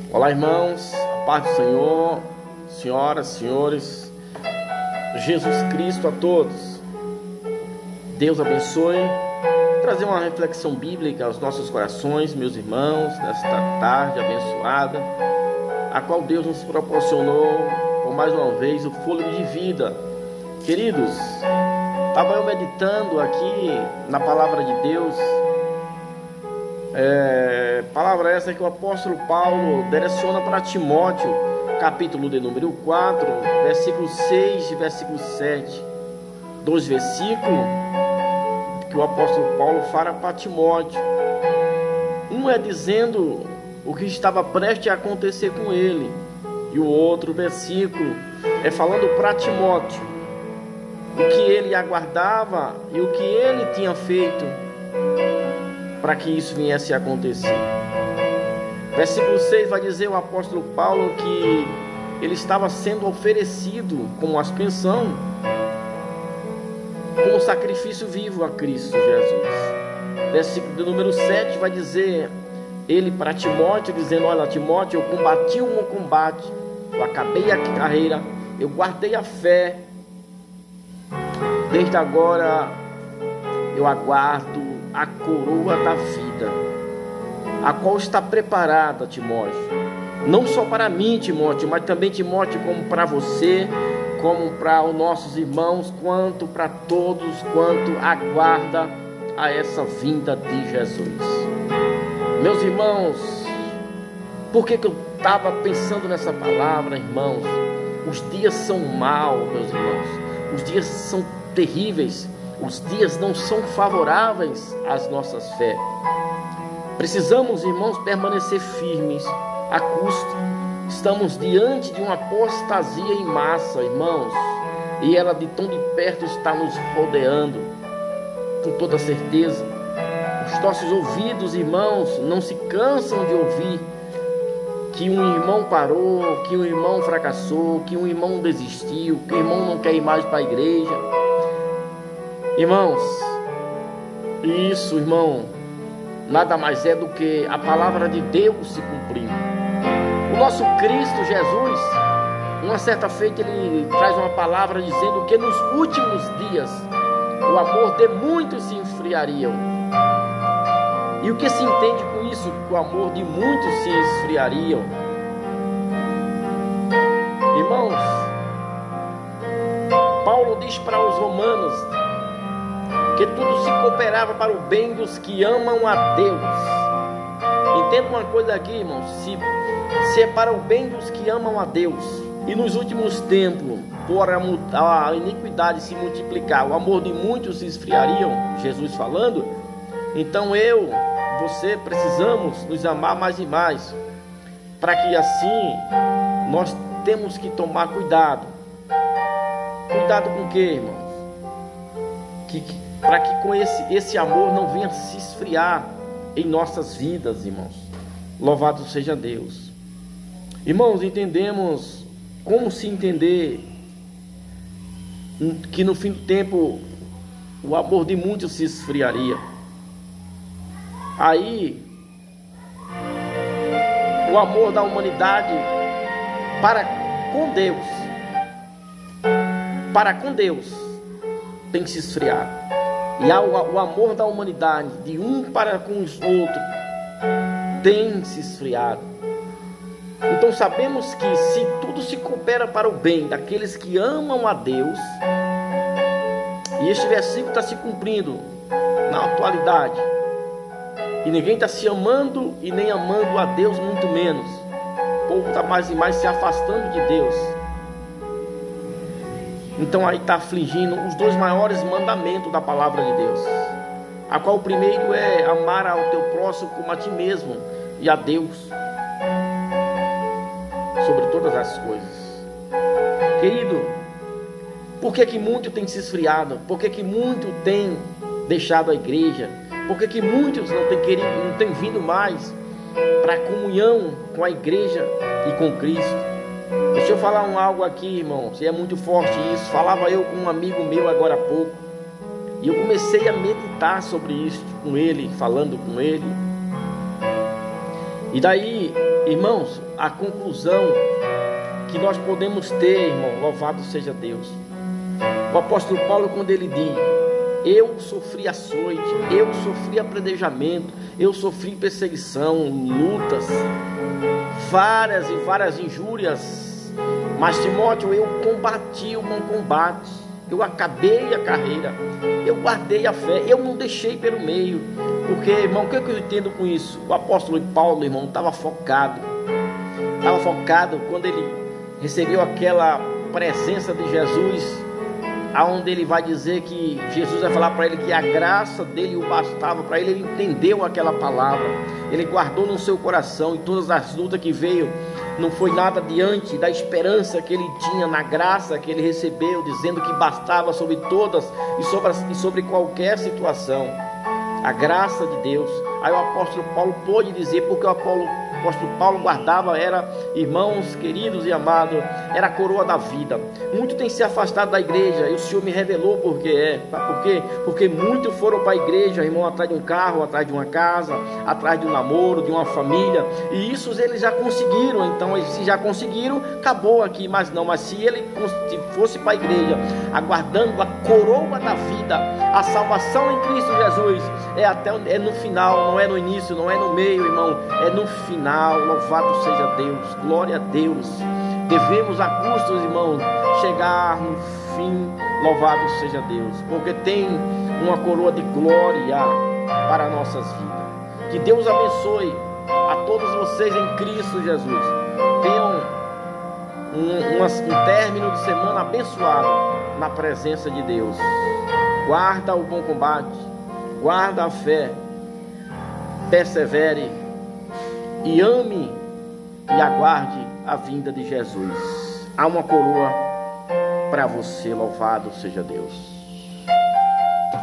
Olá, irmãos, a paz do Senhor, senhoras, senhores, Jesus Cristo a todos. Deus abençoe. Trazer uma reflexão bíblica aos nossos corações, meus irmãos, nesta tarde abençoada, a qual Deus nos proporcionou por mais uma vez o fôlego de vida. Queridos, estava eu meditando aqui na palavra de Deus. Palavra essa que o apóstolo Paulo direciona para Timóteo, capítulo de número 4, versículo 6 e versículo 7. Dois versículos que o apóstolo Paulo fala para Timóteo. Um é dizendo o que estava prestes a acontecer com ele, e o outro versículo é falando para Timóteo o que ele aguardava e o que ele tinha feito para que isso viesse a acontecer. Versículo 6 vai dizer o apóstolo Paulo que ele estava sendo oferecido como aspersão, como sacrifício vivo a Cristo Jesus. Versículo do número 7 vai dizer ele para Timóteo, dizendo: olha, Timóteo, eu combati o bom combate, eu acabei a carreira, eu guardei a fé, desde agora eu aguardo a coroa da vida, a qual está preparada, Timóteo, não só para mim, Timóteo, mas também, Timóteo, como para você, como para os nossos irmãos, quanto para todos, quanto aguarda a essa vinda de Jesus. Meus irmãos, por que eu estava pensando nessa palavra, irmãos? Os dias são maus, meus irmãos, os dias são terríveis, os dias não são favoráveis às nossas fé. Precisamos, irmãos, permanecer firmes a custo. Estamos diante de uma apostasia em massa, irmãos, e ela de tão de perto está nos rodeando, com toda certeza. Os nossos ouvidos, irmãos, não se cansam de ouvir que um irmão parou, que um irmão fracassou, que um irmão desistiu, que o irmão não quer ir mais para a igreja. Irmãos, isso, irmão, nada mais é do que a palavra de Deus se cumprindo. O nosso Cristo Jesus, uma certa feita, ele traz uma palavra dizendo que nos últimos dias o amor de muitos se esfriaria. E o que se entende com isso? Que o amor de muitos se esfriaria. Irmãos, Paulo diz para os romanos que tudo se cooperava para o bem dos que amam a Deus. Entenda uma coisa aqui, irmãos, se é para o bem dos que amam a Deus, e nos últimos tempos, por a iniquidade se multiplicar, o amor de muitos se esfriariam, Jesus falando, então você precisamos nos amar mais e mais, para que assim nós temos que tomar cuidado. Cuidado com o que, irmãos? Para que com esse amor não venha se esfriar em nossas vidas, irmãos. Louvado seja Deus. Irmãos, entendemos como se entender que no fim do tempo o amor de muitos se esfriaria. Aí o amor da humanidade para com Deus tem que se esfriar. E o amor da humanidade de um para com os outros tem se esfriado. Então sabemos que se tudo se coopera para o bem daqueles que amam a Deus, e este versículo está se cumprindo na atualidade, e ninguém está se amando e nem amando a Deus, muito menos. O povo está mais e mais se afastando de Deus. Então aí está afligindo os dois maiores mandamentos da palavra de Deus, a qual o primeiro é amar ao teu próximo como a ti mesmo, e a Deus sobre todas as coisas. Querido, por que muito tem se esfriado? Por que muito tem deixado a igreja? Por que muitos não têm vindo mais para a comunhão com a igreja e com Cristo? Deixa eu falar algo aqui, irmãos, e é muito forte isso. Falava eu com um amigo meu agora há pouco, e eu comecei a meditar sobre isso com ele, falando com ele. E daí Irmãos, a conclusão que nós podemos ter, irmão, louvado seja Deus. O apóstolo Paulo, quando ele diz: eu sofri açoite, eu sofri apedrejamento, eu sofri perseguição, lutas, várias e várias injúrias, mas Timóteo, eu combati o bom combate, eu acabei a carreira, eu guardei a fé, eu não deixei pelo meio. Porque, irmão, o que eu entendo com isso? O apóstolo Paulo, irmão, estava focado quando ele recebeu aquela presença de Jesus, aonde ele vai dizer que Jesus vai falar para ele que a graça dele o bastava para ele. Ele entendeu aquela palavra, ele guardou no seu coração, e todas as lutas que veio não foi nada diante da esperança que ele tinha na graça que ele recebeu, dizendo que bastava sobre todas e sobre qualquer situação a graça de Deus. Aí o apóstolo Paulo pôde dizer, porque o apóstolo Paulo guardava, era, irmãos queridos e amados, era a coroa da vida. Muito tem se afastado da igreja, e o Senhor me revelou porque é. Por quê? Porque muitos foram para a igreja, irmão, atrás de um carro, atrás de uma casa, atrás de um namoro, de uma família, e isso eles já conseguiram. Então, se já conseguiram, acabou aqui. Mas não, mas se ele fosse para a igreja, aguardando a coroa da vida, a salvação em Cristo Jesus, é no final, não é no início, não é no meio, irmão, é no final. Louvado seja Deus, glória a Deus. Devemos a custos, irmão, chegar no fim. Louvado seja Deus, porque tem uma coroa de glória para nossas vidas. Que Deus abençoe a todos vocês em Cristo Jesus. Tenham um término de semana abençoado na presença de Deus. Guarda o bom combate, guarda a fé, persevere e ame e aguarde a vinda de Jesus. Há uma coroa para você, louvado seja Deus.